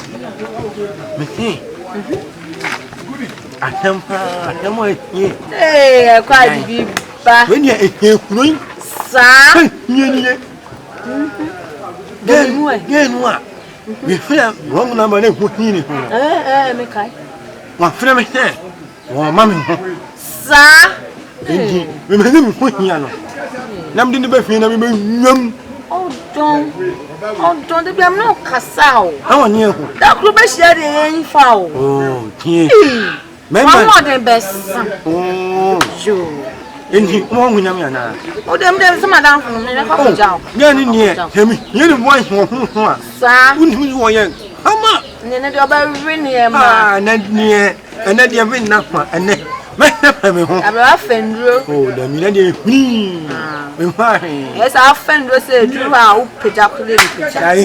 Me. I am here. Hey, I quite be back. When you're here, sir. Then what? We feel wrong number than put in it. Make I. My friend, or mammy, sir. Remember, put me on. Nam didn't be feeling a Oh, don't be no cassau. How are you? That group is sharing foul. Oh, dear. One more than best. Oh, sure. And one with Yamana. Oh, there's some madam from the coffee job. Then, tell me, you're the voice for sir. Who are you? How much? And then you're very near, not near, and then you've been enough, and then my home. I'm laughing. Oh, the minute me. Yes, our friend was a drew out, pitch up to the I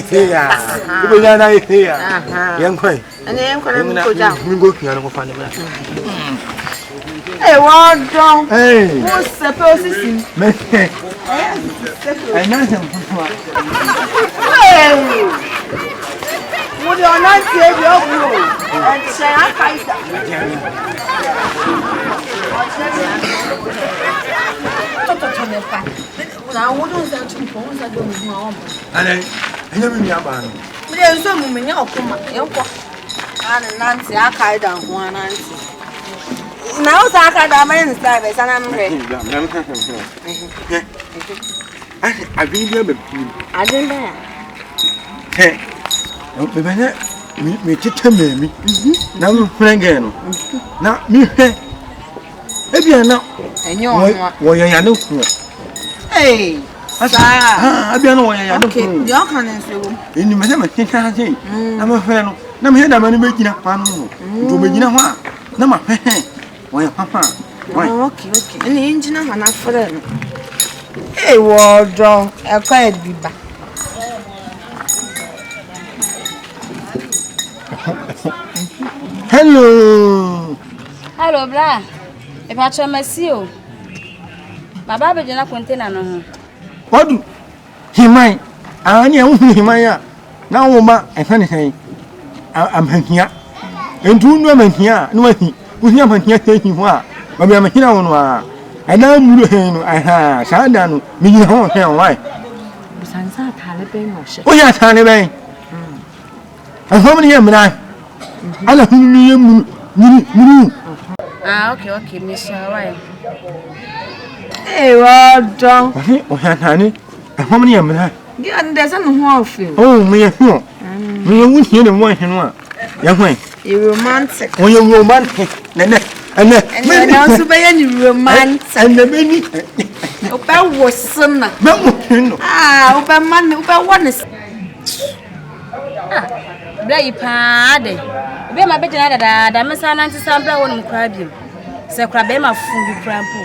hear. Young quay. And then go down. We go to find him. Hey, what dog? Hey, what's supposed to see? I know him. Hey, would you not say your blue? And say, I fight now, what was that to pose? I don't know. And I never knew about him. There's some women, and Nancy, I carry down one Nancy. Now, I carry down my service, and I'm ready. I've been here. I didn't know. Hey, me to me. Now, I'm playing again. Now, me, maybe I know. And you're what you know. Hey, I don't know why I don't care. Your kindness, in the madam, I think I say, I'm a fellow. No, me had a money making up. To begin a while. No, my why, papa? Okay. And the engine of an affair. Hey, wardrobe, I'll quite be back. Hello, bra. If I try my seal. My Baba did not contain no. What do he might? I knew him. Now, Oma, and anything. I'm here. And two women here, no, we never hear taking what. But I'm here on. And now, I have Sadan, me home here, why? Sansa Taliban or shit. Oh, yes, Taliban. And how many am I? I love me. Okay, Miss Hawaii. Hey, well done. Oh, honey, and how many am I? There's a no oh, me a fool. We won't hear the voice and what. Young way. You romantic. Oh, you're romantic. And then also by any romance. And the baby. Opa was son. Opa man, Opa one is. Blay paddy. Be my better that I'm a son and sample on crab you. So crab my food crampo.